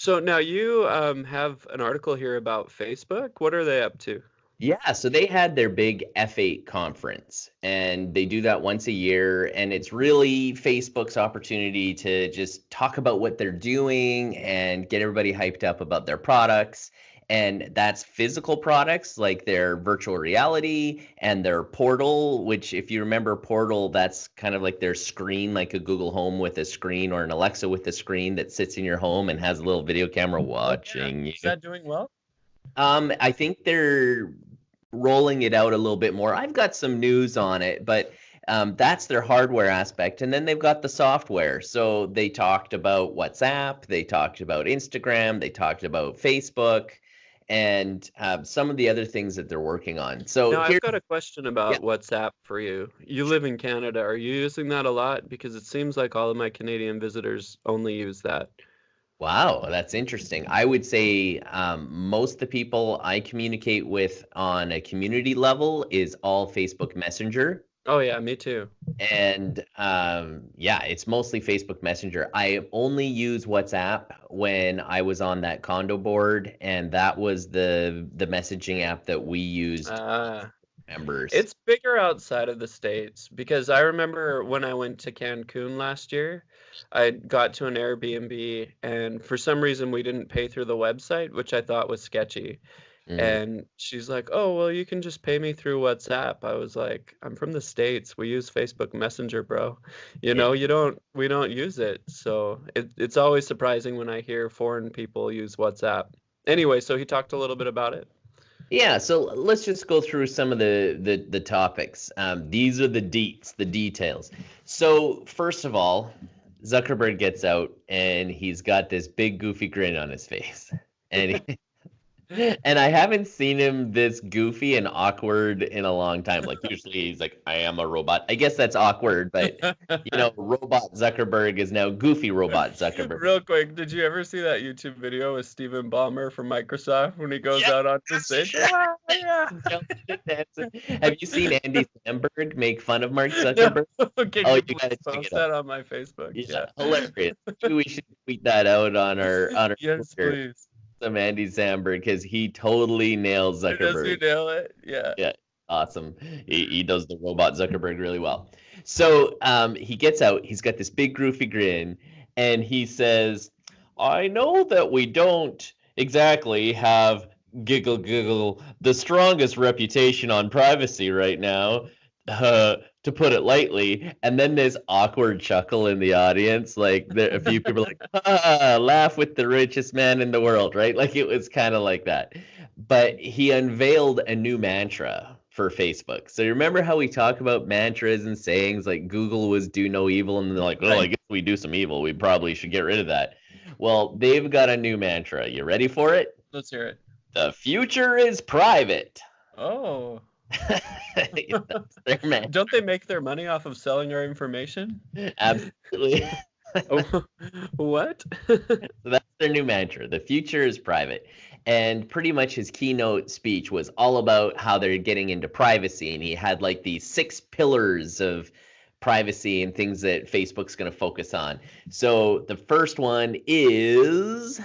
So now you have an article here about Facebook. What are they up to? Yeah, so they had their big F8 conference, and they do that once a year, and it's really Facebook's opportunity to just talk about what they're doing and get everybody hyped up about their products. And that's physical products like their virtual reality and their Portal, which if you remember Portal, that's kind of like their screen, like a Google Home with a screen or an Alexa with a screen that sits in your home and has a little video camera watching you. Is that doing well? I think they're rolling it out a little bit more. I've got some news on it, but that's their hardware aspect. And then they've got the software. So they talked about WhatsApp, they talked about Instagram, they talked about Facebook, and some of the other things that they're working on. So Now, here, I've got a question about WhatsApp for you. You live in Canada. Are you using that a lot? Because it seems like all of my Canadian visitors only use that. wow, that's interesting. I would say most of the people I communicate with on a community level is all Facebook Messenger. Oh, yeah, me too. And yeah, it's mostly Facebook Messenger. I only use WhatsApp when I was on that condo board, and that was the messaging app that we used members. It's bigger outside of the States because I remember when I went to Cancun last year, I got to an Airbnb and for some reason we didn't pay through the website, which I thought was sketchy. And she's like, "Oh, well, you can just pay me through WhatsApp." I was like, "I'm from the States. We use Facebook Messenger, bro. You know, we don't use it." So it's always surprising when I hear foreign people use WhatsApp. Anyway, so he talked a little bit about it. Yeah, so let's just go through some of the topics. These are the deets, the details. So first of all, Zuckerberg gets out and he's got this big goofy grin on his face. And and I haven't seen him this goofy and awkward in a long time. Like usually he's like, I am a robot. I guess that's awkward, but robot Zuckerberg is now goofy robot Zuckerberg. Real quick, did you ever see that YouTube video with Stephen Ballmer from Microsoft when he goes out on the stage? Have you seen Andy Samberg make fun of Mark Zuckerberg? Okay, oh, you gotta post that on my Facebook. Yeah, hilarious. We should tweet that out on our yes, Twitter. Please. Some Andy Samberg because he totally nails Zuckerberg. Does he nail it? Yeah. Yeah, awesome. He does the robot Zuckerberg really well. So he gets out. He's got this big goofy grin, and he says, "I know that we don't exactly have giggle the strongest reputation on privacy right now." To put it lightly, and then this awkward chuckle in the audience, like a few people like, laugh with the richest man in the world, right? Like it was kind of like that. But he unveiled a new mantra for Facebook. So you remember how we talk about mantras and sayings like Google was do no evil, and they're like, well, I guess we do some evil. We probably should get rid of that. Well, they've got a new mantra. You ready for it? Let's hear it. The future is private. Oh. Don't they make their money off of selling our information? Absolutely. What? So that's their new mantra. The future is private. And pretty much his keynote speech was all about how they're getting into privacy. And he had like these 6 pillars of privacy and things that Facebook's going to focus on. So the first one is...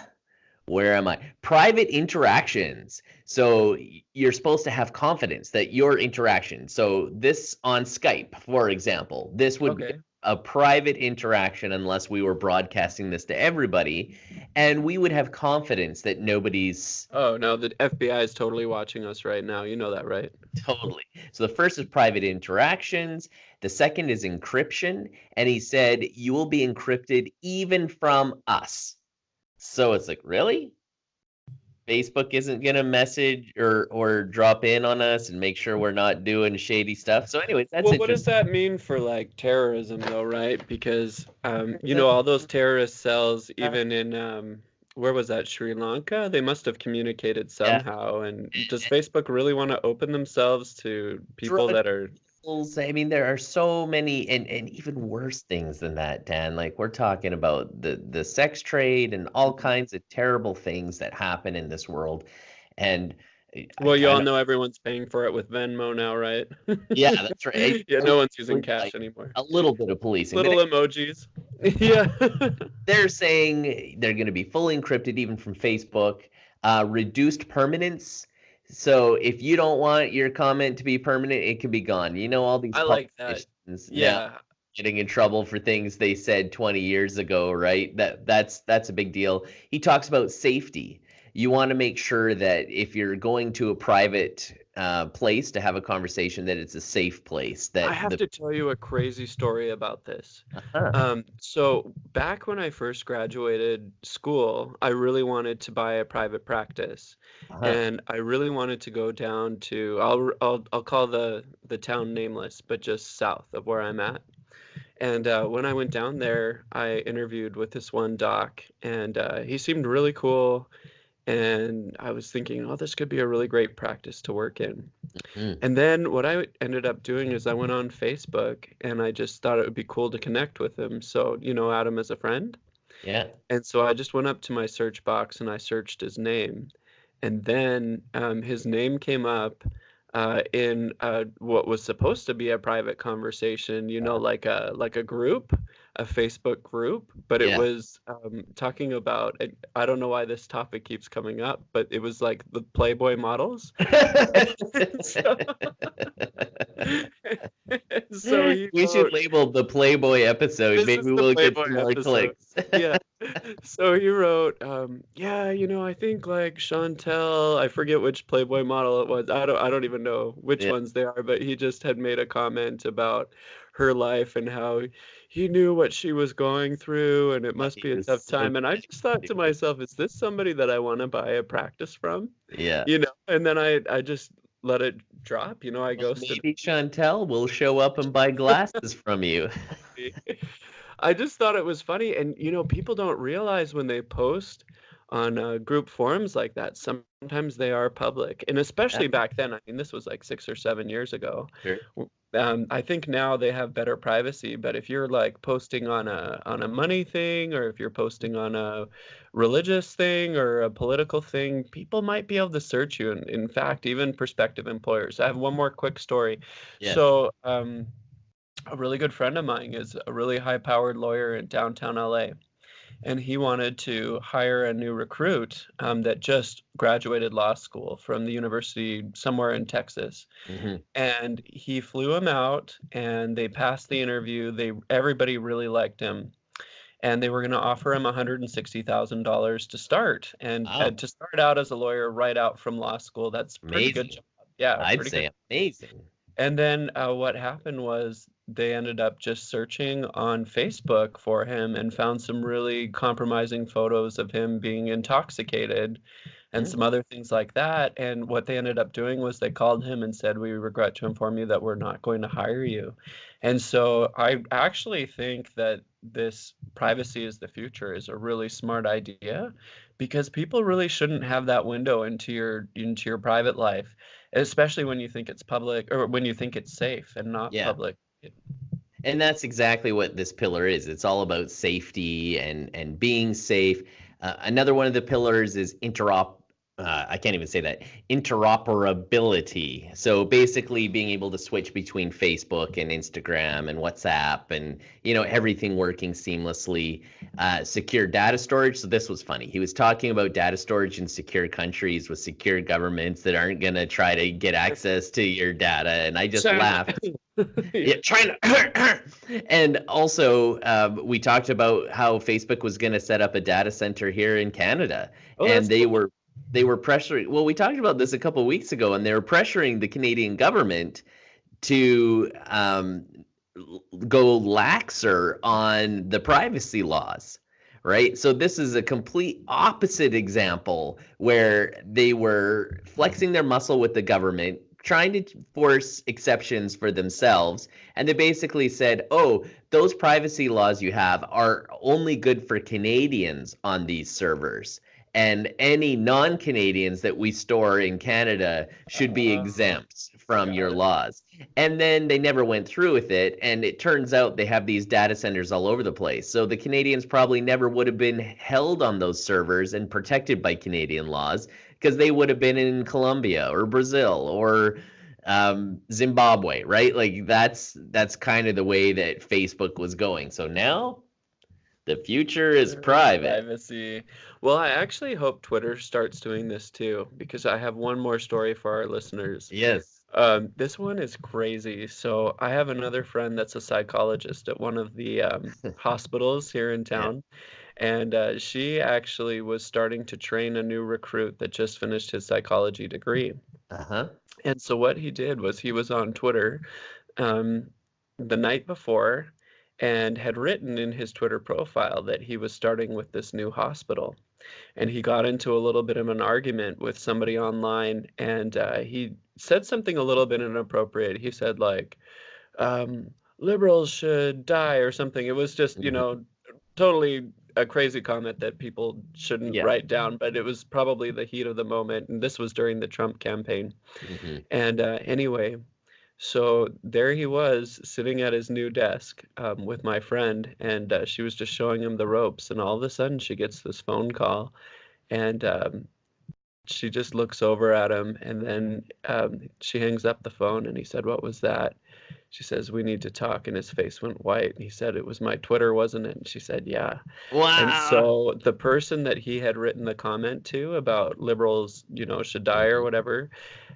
where am I? Private interactions. So you're supposed to have confidence that your interaction. So this on Skype, for example, this would be a private interaction unless we were broadcasting this to everybody, and we would have confidence that nobody's... Oh, no, the FBI is totally watching us right now. You know that, right? Totally. So the first is private interactions. The second is encryption. And he said, you will be encrypted even from us. So it's like, really? Facebook isn't going to message or drop in on us and make sure we're not doing shady stuff. So anyways, that's well, what does that mean for like terrorism though, right? Because, all those terrorist cells, even in, where was that, Sri Lanka? They must have communicated somehow. Yeah. And does Facebook really want to open themselves to people that are... I mean, there are so many and even worse things than that, Dan. Like we're talking about the sex trade and all kinds of terrible things that happen in this world. And I Well, you all kind of, know everyone's paying for it with Venmo now, right? yeah, that's right. Yeah, no one's using cash Like anymore. a little bit of policing, but Little emojis. Yeah. they're saying they're going to be fully encrypted even from Facebook, reduced permanence. So if you don't want your comment to be permanent, it can be gone. You know, all these I like that. politicians now Yeah. getting in trouble for things they said 20 years ago, right? That's a big deal. He talks about safety. You want to make sure that if you're going to a private place to have a conversation, that it's a safe place. I That have the to tell you a crazy story about this. uh, So back when I first graduated school, I really wanted to buy a private practice, uh, and I really wanted to go down to I'll call the town nameless, but just south of where I'm at. And when I went down there, I interviewed with this one doc, and he seemed really cool. And I was thinking, oh, this could be a really great practice to work in. mm, And then what I ended up doing is I went on Facebook and I just thought it would be cool to connect with him. So, add him as a friend. yeah. And so I just went up to my search box and I searched his name. And then his name came up in what was supposed to be a private conversation, like a group, a Facebook group, but it Yeah. was talking about, I don't know why this topic keeps coming up, but it was like the Playboy models. so, so he We should wrote, label the Playboy episode. this Maybe is the we'll get Playboy some more episode. clicks. Yeah. So he wrote, yeah, I think like Chats.l, I forget which Playboy model it was. I don't even know which Yeah. ones they are, but he just had made a comment about her life and how he knew what she was going through and it must He be a was tough so time. And I funny. just thought to myself, is this somebody that I want to buy a practice from? Yeah. And then I just let it drop, I Well, ghosted. maybe Chantel will show up and buy glasses from you. I just thought it was funny. And, people don't realize when they post on group forums like that, sometimes they are public. And especially back then, I mean, this was like 6 or 7 years ago. Sure. I think now they have better privacy, but if you're like posting on a money thing, or if you're posting on a religious thing or a political thing, people might be able to search you. And in fact, even prospective employers. I have one more quick story. Yes. So, a really good friend of mine is a really high-powered lawyer in downtown LA, and he wanted to hire a new recruit that just graduated law school from the university somewhere in Texas. hmm And he flew him out, and they passed the interview. Everybody really liked him, and they were going to offer him $160,000 to start, and Wow. to start out as a lawyer right out from law school. That's a pretty good Amazing. job. Yeah, I'd pretty say good. amazing. And then what happened was they ended up just searching on Facebook for him and found some really compromising photos of him being intoxicated and Mm. some other things like that. And what they ended up doing was they called him and said, "We regret to inform you that we're not going to hire you." And so I actually think that this privacy is the future is a really smart idea, because people really shouldn't have that window into your private life, especially when you think it's public or when you think it's safe and not Yeah. public. And that's exactly what this pillar is. It's all about safety and being safe. Another one of the pillars is I can't even say that. Interoperability. So basically being able to switch between Facebook and Instagram and WhatsApp and everything working seamlessly. Secure data storage. So this was funny. He was talking about data storage in secure countries with secure governments that aren't going to try to get access to your data. And I just laughed. Yeah, China. And also, we talked about how Facebook was going to set up a data center here in Canada, Oh, and that's cool. they were pressuring. Well, we talked about this a couple of weeks ago, and they were pressuring the Canadian government to go laxer on the privacy laws. Right. So this is a complete opposite example where they were flexing their muscle with the government, trying to force exceptions for themselves. And they basically said, oh, those privacy laws you have are only good for Canadians on these servers. And any non-Canadians that we store in Canada should be exempt from your laws. And then they never went through with it. And it turns out they have these data centers all over the place. So the Canadians probably never would have been held on those servers and protected by Canadian laws, because they would have been in Colombia or Brazil or Zimbabwe, right? Like that's kind of the way that Facebook was going. So now the future is private. Privacy. Well, I actually hope Twitter starts doing this too, because I have one more story for our listeners. Yes. This one is crazy. So I have another friend that's a psychologist at one of the hospitals here in Yeah. town, and she actually was starting to train a new recruit that just finished his psychology degree. Uh-huh. And so what he did was he was on Twitter um, the night before and had written in his Twitter profile that he was starting with this new hospital. And he got into a little bit of an argument with somebody online, and he said something a little bit inappropriate. He said, like, liberals should die or something. It was just, totally a crazy comment that people shouldn't Yeah. write down, but it was probably the heat of the moment. And this was during the Trump campaign. And anyway, so there he was sitting at his new desk with my friend, and she was just showing him the ropes. And all of a sudden, she gets this phone call, and she just looks over at him, and then she hangs up the phone. And he said, "What was that?" She says, "We need to talk." And his face went white. And he said, "It was my Twitter, wasn't it?" And she said, "Yeah." And Wow. so the person that he had written the comment to about liberals, should die or whatever,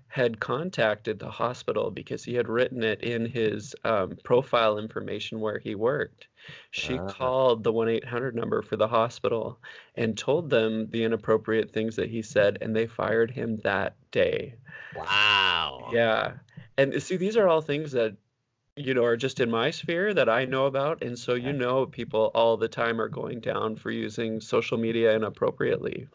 had contacted the hospital because he had written it in his profile information where he worked. She called the 1-800 number for the hospital and told them the inappropriate things that he said, and they fired him that day. Wow. Yeah. And see, these are all things that are just in my sphere that I know about. And so, people all the time are going down for using social media inappropriately.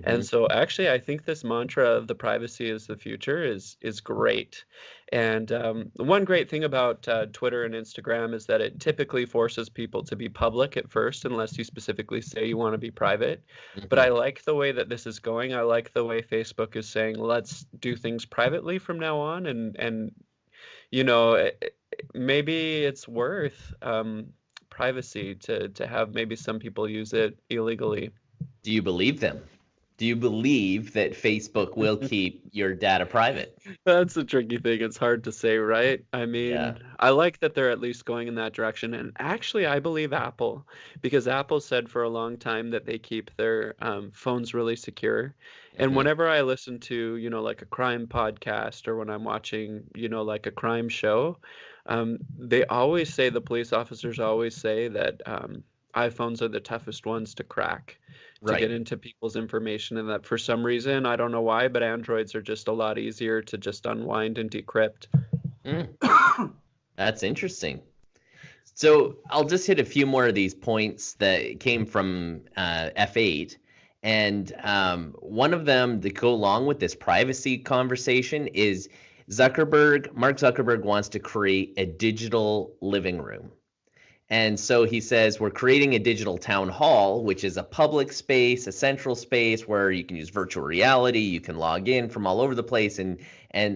And so actually, I think this mantra of the privacy is the future is great. And one great thing about Twitter and Instagram is that it typically forces people to be public at first, unless you specifically say you want to be private. But I like the way that this is going. I like the way Facebook is saying, let's do things privately from now on. And maybe it's worth privacy to have maybe some people use it illegally. Do you believe them? Do you believe that Facebook will keep your data private? That's a tricky thing. It's hard to say, right? I mean, Yeah. I like that they're at least going in that direction. And actually, I believe Apple, because Apple said for a long time that they keep their phones really secure. And whenever I listen to, like a crime podcast or when I'm watching, like a crime show, they always say, the police officers always say that iPhones are the toughest ones to crack, to get into people's information, and that for some reason, I don't know why, but Androids are just a lot easier to just unwind and decrypt. That's interesting. So I'll just hit a few more of these points that came from F8. And one of them that go along with this privacy conversation is Mark Zuckerberg wants to create a digital living room. And so he says, we're creating a digital town hall, which is a public space, a central space where you can use virtual reality. You can log in from all over the place. And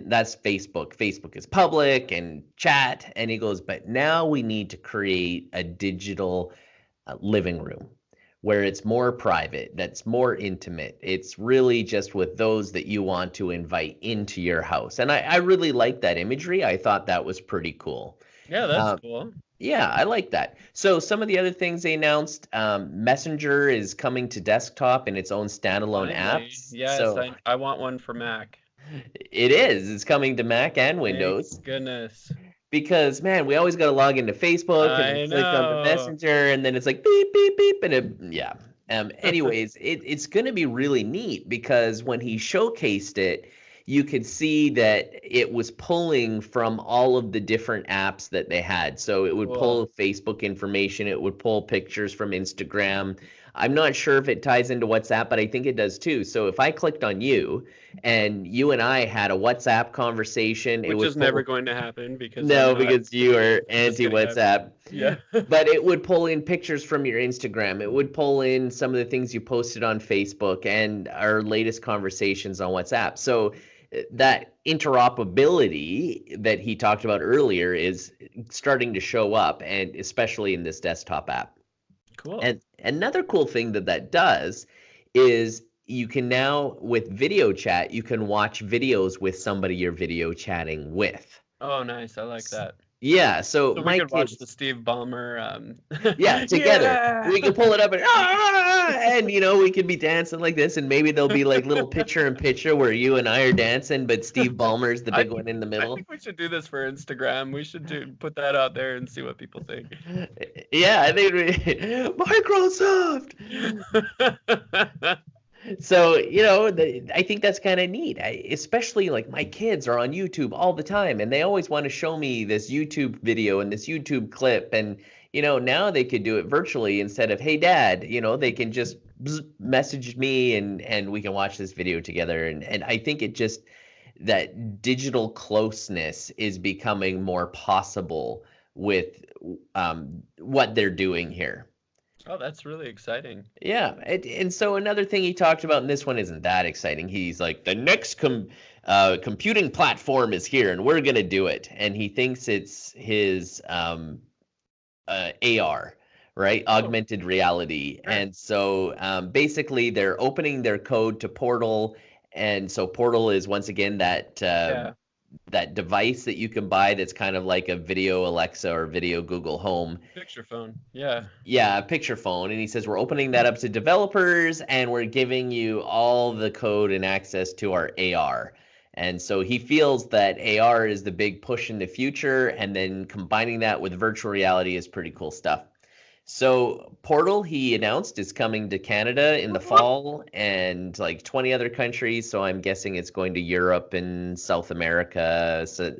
that's Facebook. Facebook is public and chat. And he goes, but now we need to create a digital living room where it's more private, that's more intimate. It's really just with those that you want to invite into your house. And I really like that imagery. I thought that was pretty cool. Yeah, that's cool. Yeah, I like that. So some of the other things they announced, Messenger is coming to desktop in its own standalone apps. Yes, so I want one for Mac. It is. It's coming to Mac and Windows. Thank goodness. Because, man, we always got to log into Facebook and click on the Messenger, and then it's like beep, beep, beep, and yeah. Anyways, it's going to be really neat because when he showcased it, you could see that it was pulling from all of the different apps that they had. So it would pull Facebook information. It would pull pictures from Instagram. I'm not sure if it ties into WhatsApp, but I think it does too. So if I clicked on you and you and I had a WhatsApp conversation, which is never going to happen because because you are anti-WhatsApp. Yeah. But it would pull in pictures from your Instagram. It would pull in some of the things you posted on Facebook and our latest conversations on WhatsApp. So that interoperability that he talked about earlier is starting to show up, and especially in this desktop app. Cool. And another cool thing that does is you can now, with video chat, you can watch videos with somebody you're video chatting with. Oh, nice. I like that. Yeah, so So we my could watch the kids, Steve Ballmer. yeah, together. Yeah. We can pull it up and we could be dancing like this, and maybe there'll be like little picture in picture where you and I are dancing, but Steve Ballmer's the big one in the I middle. think we should do this for Instagram. We should put that out there and see what people think. Yeah, I think Microsoft. So, I think that's kind of neat. Especially like my kids are on YouTube all the time, and they always want to show me this YouTube video and this YouTube clip. And, now they could do it virtually instead of, hey, Dad, they can just message me and we can watch this video together. And I think that digital closeness is becoming more possible with what they're doing here. Oh, that's really exciting. Yeah, and so another thing he talked about, and this one isn't that exciting. He's like, the next computing platform is here, and we're gonna do it. And he thinks it's his AR, right? Augmented reality. Sure. And so basically, they're opening their code to Portal, and so Portal is once again that device that you can buy that's kind of like a video Alexa or video Google Home. Picture phone. Yeah. Yeah, a picture phone. And he says, we're opening that up to developers and we're giving you all the code and access to our AR. And so he feels that AR is the big push in the future, and then combining that with virtual reality is pretty cool stuff. So Portal, he announced, is coming to Canada in the fall and like 20 other countries. So I'm guessing it's going to Europe and South America. So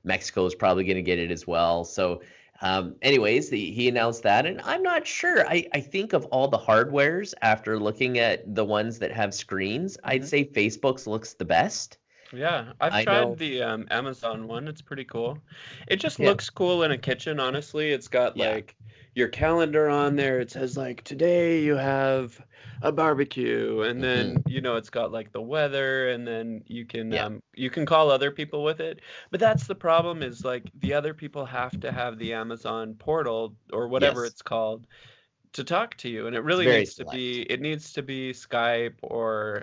Mexico is probably going to get it as well. So anyways, he announced that. And I'm not sure. I think of all the hardwares, after looking at the ones that have screens, I'd say Facebook's looks the best. Yeah, I've tried the Amazon one. It's pretty cool. It just looks cool in a kitchen, honestly. It's got like your calendar on there. It says like, today you have a barbecue, and then it's got like the weather, and then you can call other people with it. But that's the problem, is like the other people have to have the Amazon portal or whatever it's called to talk to you, and it really needs to be Skype or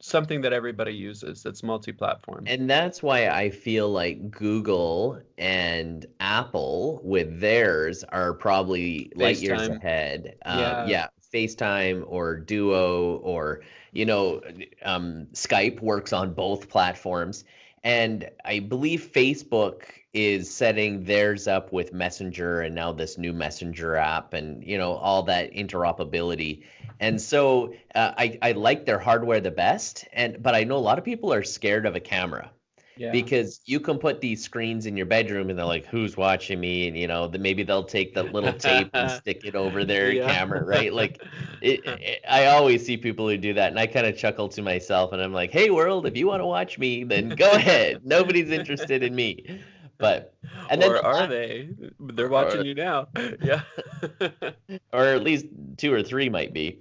something that everybody uses that's multi-platform. And that's why I feel like Google and Apple with theirs are probably light years ahead. FaceTime or Duo or, Skype works on both platforms. And I believe Facebook is setting theirs up with Messenger and now this new Messenger app and, all that interoperability. And so I like their hardware the best, but I know a lot of people are scared of a camera. Yeah. Because you can put these screens in your bedroom and they're like, who's watching me? And, maybe they'll take the little tape and stick it over their camera, right? Like, I always see people who do that, and I kind of chuckle to myself, and I'm like, hey, world, if you want to watch me, then go ahead. Nobody's interested in me. But and then are they? They're watching you now. Yeah. Or at least 2 or 3 might be.